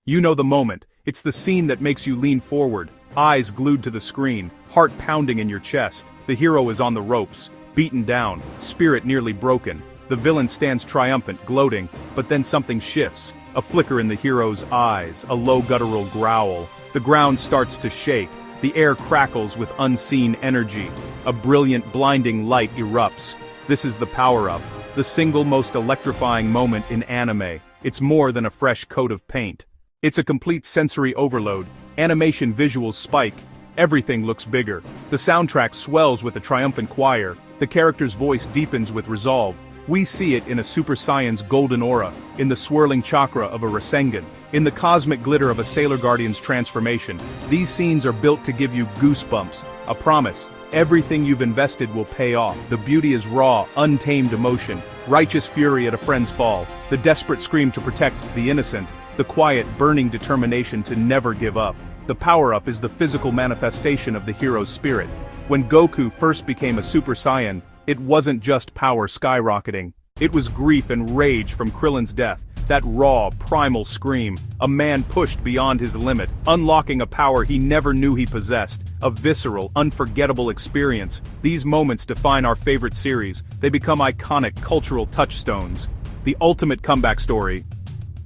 You know the moment. It's the scene that makes you lean forward, eyes glued to the screen, heart pounding in your chest. The hero is on the ropes, beaten down, spirit nearly broken. The villain stands triumphant, gloating, but then something shifts. A flicker in the hero's eyes, a low guttural growl. The ground starts to shake. The air crackles with unseen energy. A brilliant, blinding light erupts. This is the power-up, the single most electrifying moment in anime. It's more than a fresh coat of paint. It's a complete sensory overload. Animation visuals spike. Everything looks bigger. The soundtrack swells with a triumphant choir. The character's voice deepens with resolve. We see it in a Super Saiyan's golden aura, in the swirling chakra of a Rasengan, in the cosmic glitter of a Sailor Guardian's transformation. These scenes are built to give you goosebumps, a promise. Everything you've invested will pay off. The beauty is raw, untamed emotion, righteous fury at a friend's fall, the desperate scream to protect the innocent, the quiet, burning determination to never give up. The power-up is the physical manifestation of the hero's spirit. When Goku first became a Super Saiyan, it wasn't just power skyrocketing. It was grief and rage from Krillin's death, that raw, primal scream, a man pushed beyond his limit, unlocking a power he never knew he possessed, a visceral, unforgettable experience. These moments define our favorite series. They become iconic cultural touchstones. The ultimate comeback story.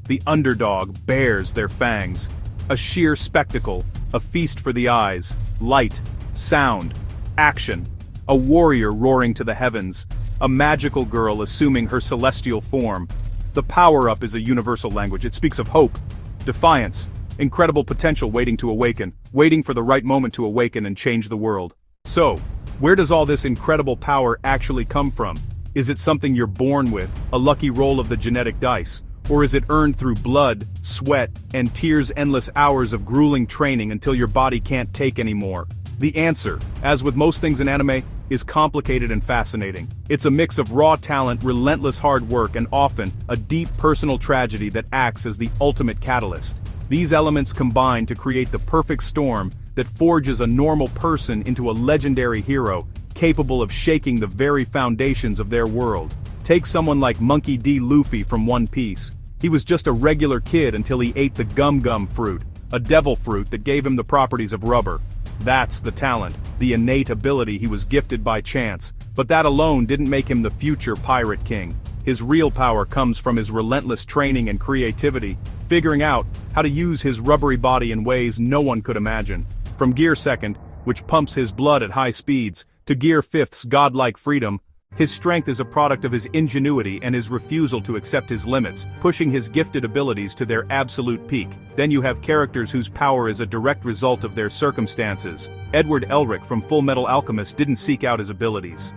The underdog bares their fangs. A sheer spectacle, a feast for the eyes, light, sound, action. A warrior roaring to the heavens, a magical girl assuming her celestial form. The power-up is a universal language. It speaks of hope, defiance, incredible potential waiting to awaken, waiting for the right moment to awaken and change the world. So, where does all this incredible power actually come from? Is it something you're born with, a lucky roll of the genetic dice? Or is it earned through blood, sweat, and tears, endless hours of grueling training until your body can't take anymore? The answer, as with most things in anime, is complicated and fascinating. It's a mix of raw talent, relentless hard work, and often, a deep personal tragedy that acts as the ultimate catalyst. These elements combine to create the perfect storm that forges a normal person into a legendary hero, capable of shaking the very foundations of their world. Take someone like Monkey D. Luffy from One Piece. He was just a regular kid until he ate the gum-gum fruit, a devil fruit that gave him the properties of rubber. That's the talent, the innate ability he was gifted by chance, but that alone didn't make him the future Pirate King. His real power comes from his relentless training and creativity, figuring out how to use his rubbery body in ways no one could imagine. From Gear 2nd, which pumps his blood at high speeds, to Gear 5th's godlike freedom, his strength is a product of his ingenuity and his refusal to accept his limits, pushing his gifted abilities to their absolute peak. Then you have characters whose power is a direct result of their circumstances. Edward Elric from Full Metal Alchemist didn't seek out his abilities.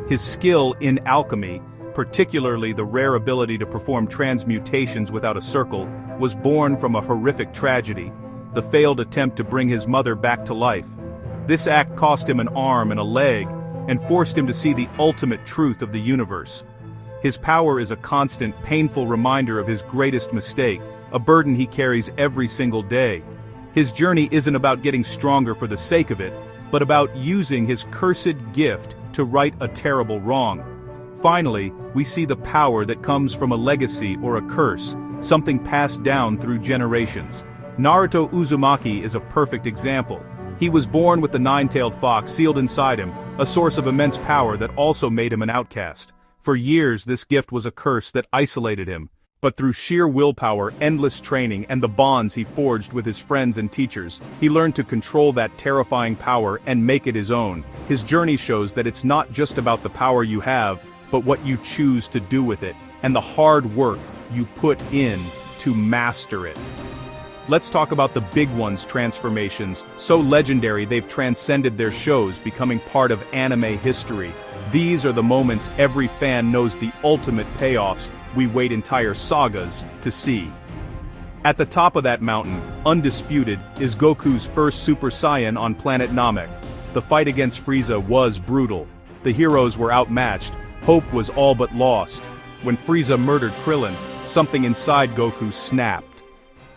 His skill in alchemy, particularly the rare ability to perform transmutations without a circle, was born from a horrific tragedy, the failed attempt to bring his mother back to life. This act cost him an arm and a leg, and forced him to see the ultimate truth of the universe. His power is a constant, painful reminder of his greatest mistake, a burden he carries every single day. His journey isn't about getting stronger for the sake of it, but about using his cursed gift to right a terrible wrong. Finally, we see the power that comes from a legacy or a curse, something passed down through generations. Naruto Uzumaki is a perfect example. He was born with the nine-tailed fox sealed inside him, a source of immense power that also made him an outcast. For years this gift was a curse that isolated him, but through sheer willpower, endless training, and the bonds he forged with his friends and teachers, he learned to control that terrifying power and make it his own. His journey shows that it's not just about the power you have, but what you choose to do with it, and the hard work you put in to master it. Let's talk about the big ones' transformations, so legendary they've transcended their shows, becoming part of anime history. These are the moments every fan knows the ultimate payoffs we wait entire sagas to see. At the top of that mountain, undisputed, is Goku's first Super Saiyan on planet Namek. The fight against Frieza was brutal. The heroes were outmatched, hope was all but lost. When Frieza murdered Krillin, something inside Goku snapped.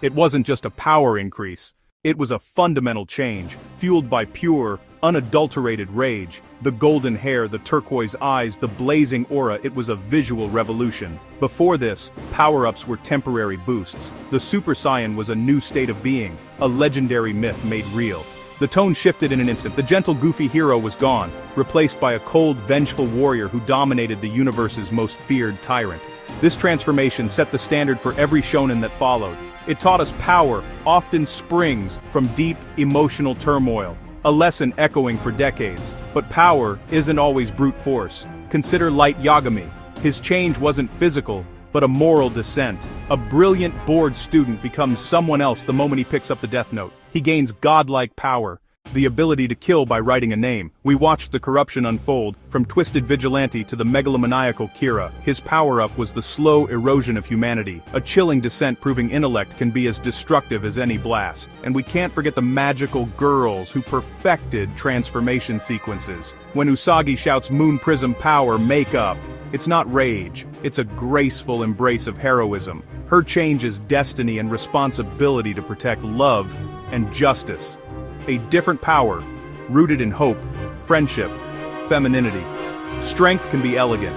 It wasn't just a power increase. It was a fundamental change, fueled by pure, unadulterated rage. The golden hair, the turquoise eyes, the blazing aura, it was a visual revolution. Before this, power-ups were temporary boosts. The Super Saiyan was a new state of being, a legendary myth made real. The tone shifted in an instant. The gentle, goofy hero was gone, replaced by a cold, vengeful warrior who dominated the universe's most feared tyrant. This transformation set the standard for every shonen that followed. It taught us power often springs from deep, emotional turmoil, a lesson echoing for decades. But power isn't always brute force. Consider Light Yagami. His change wasn't physical, but a moral descent. A brilliant, bored student becomes someone else the moment he picks up the Death Note. He gains godlike power, the ability to kill by writing a name. We watched the corruption unfold, from twisted vigilante to the megalomaniacal Kira. His power-up was the slow erosion of humanity, a chilling descent proving intellect can be as destructive as any blast. And we can't forget the magical girls who perfected transformation sequences. When Usagi shouts Moon Prism power, make up. It's not rage, it's a graceful embrace of heroism. Her change is destiny and responsibility to protect love and justice. A different power, rooted in hope, friendship, femininity. Strength can be elegant.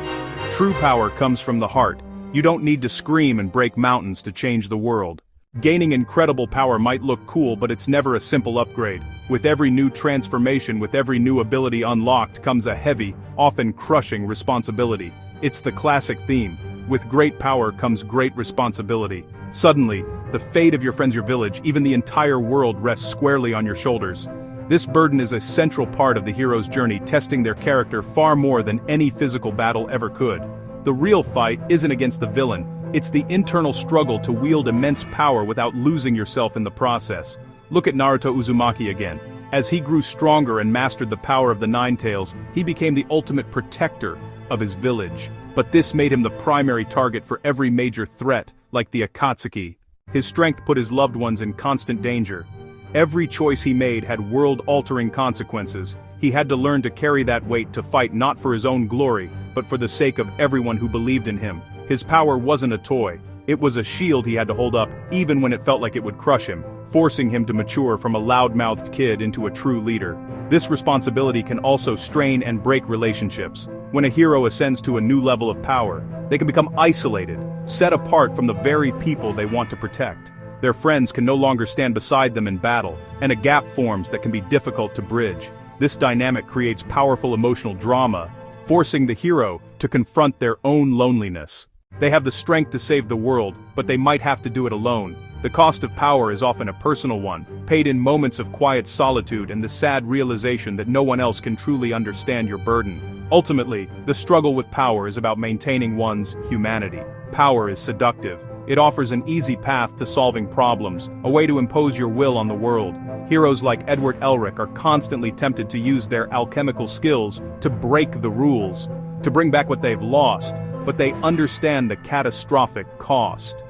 True power comes from the heart. You don't need to scream and break mountains to change the world. Gaining incredible power might look cool, but it's never a simple upgrade. With every new transformation, with every new ability unlocked comes a heavy, often crushing responsibility. It's the classic theme. With great power comes great responsibility. Suddenly, the fate of your friends, your village, even the entire world rests squarely on your shoulders. This burden is a central part of the hero's journey, testing their character far more than any physical battle ever could. The real fight isn't against the villain, it's the internal struggle to wield immense power without losing yourself in the process. Look at Naruto Uzumaki again. As he grew stronger and mastered the power of the Nine Tails, he became the ultimate protector of his village. But this made him the primary target for every major threat, like the Akatsuki. His strength put his loved ones in constant danger. Every choice he made had world-altering consequences. He had to learn to carry that weight, to fight not for his own glory, but for the sake of everyone who believed in him. His power wasn't a toy. It was a shield he had to hold up, even when it felt like it would crush him, forcing him to mature from a loud-mouthed kid into a true leader. This responsibility can also strain and break relationships. When a hero ascends to a new level of power, they can become isolated, set apart from the very people they want to protect. Their friends can no longer stand beside them in battle, and a gap forms that can be difficult to bridge. This dynamic creates powerful emotional drama, forcing the hero to confront their own loneliness. They have the strength to save the world, but they might have to do it alone. The cost of power is often a personal one, paid in moments of quiet solitude and the sad realization that no one else can truly understand your burden. Ultimately, the struggle with power is about maintaining one's humanity. Power is seductive. It offers an easy path to solving problems, a way to impose your will on the world. Heroes like Edward Elric are constantly tempted to use their alchemical skills to break the rules, to bring back what they've lost, but they understand the catastrophic cost.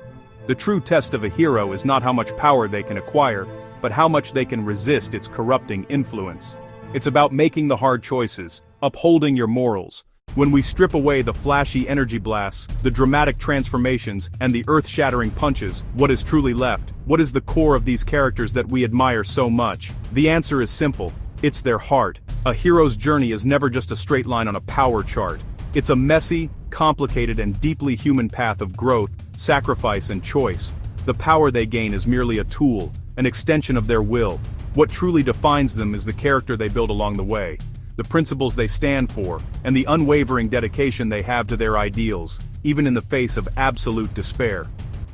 The true test of a hero is not how much power they can acquire, but how much they can resist its corrupting influence. It's about making the hard choices, upholding your morals. When we strip away the flashy energy blasts, the dramatic transformations, and the earth-shattering punches, what is truly left? What is the core of these characters that we admire so much? The answer is simple. It's their heart. A hero's journey is never just a straight line on a power chart. It's a messy, complicated, and deeply human path of growth, sacrifice, and choice. The power they gain is merely a tool, an extension of their will. What truly defines them is the character they build along the way, the principles they stand for, and the unwavering dedication they have to their ideals, even in the face of absolute despair.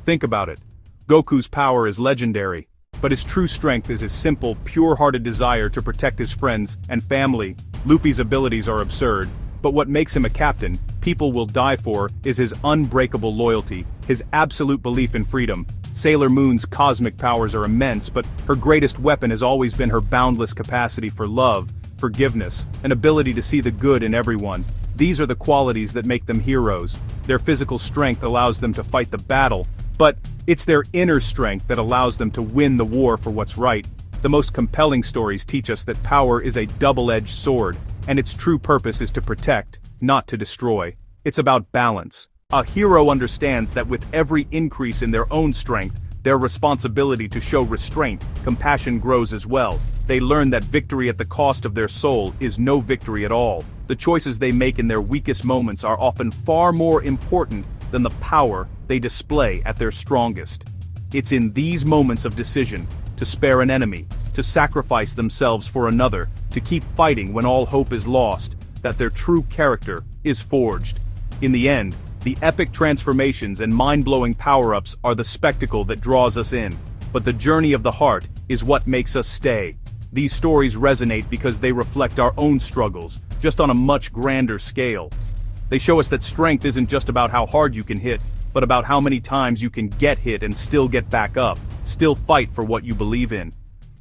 Think about it. Goku's power is legendary, but his true strength is his simple, pure-hearted desire to protect his friends and family. Luffy's abilities are absurd, but what makes him a captain, people will die for, is his unbreakable loyalty, his absolute belief in freedom. Sailor Moon's cosmic powers are immense, but her greatest weapon has always been her boundless capacity for love, forgiveness, an ability to see the good in everyone. These are the qualities that make them heroes. Their physical strength allows them to fight the battle, but it's their inner strength that allows them to win the war for what's right. The most compelling stories teach us that power is a double-edged sword, and its true purpose is to protect, not to destroy. It's about balance. A hero understands that with every increase in their own strength, Their responsibility to show restraint, compassion grows as well. They learn that victory at the cost of their soul is no victory at all. The choices they make in their weakest moments are often far more important than the power they display at their strongest. It's in these moments of decision, to spare an enemy, to sacrifice themselves for another, to keep fighting when all hope is lost, that their true character is forged. In the end, the epic transformations and mind-blowing power-ups are the spectacle that draws us in. But the journey of the heart is what makes us stay. These stories resonate because they reflect our own struggles, just on a much grander scale. They show us that strength isn't just about how hard you can hit, but about how many times you can get hit and still get back up, still fight for what you believe in.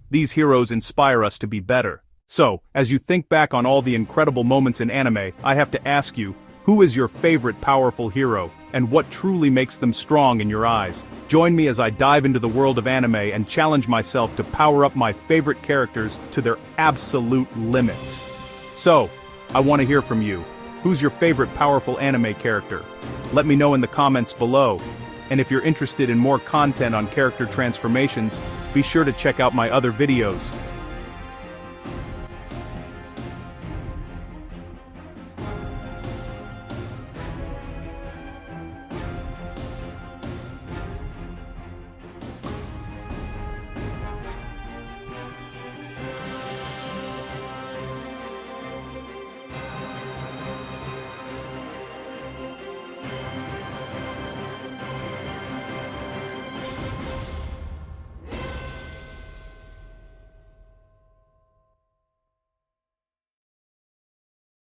These heroes inspire us to be better. So, as you think back on all the incredible moments in anime, I have to ask you, who is your favorite powerful hero, and what truly makes them strong in your eyes? Join me as I dive into the world of anime and challenge myself to power up my favorite characters to their absolute limits. So, I want to hear from you. Who's your favorite powerful anime character? Let me know in the comments below. And if you're interested in more content on character transformations, be sure to check out my other videos.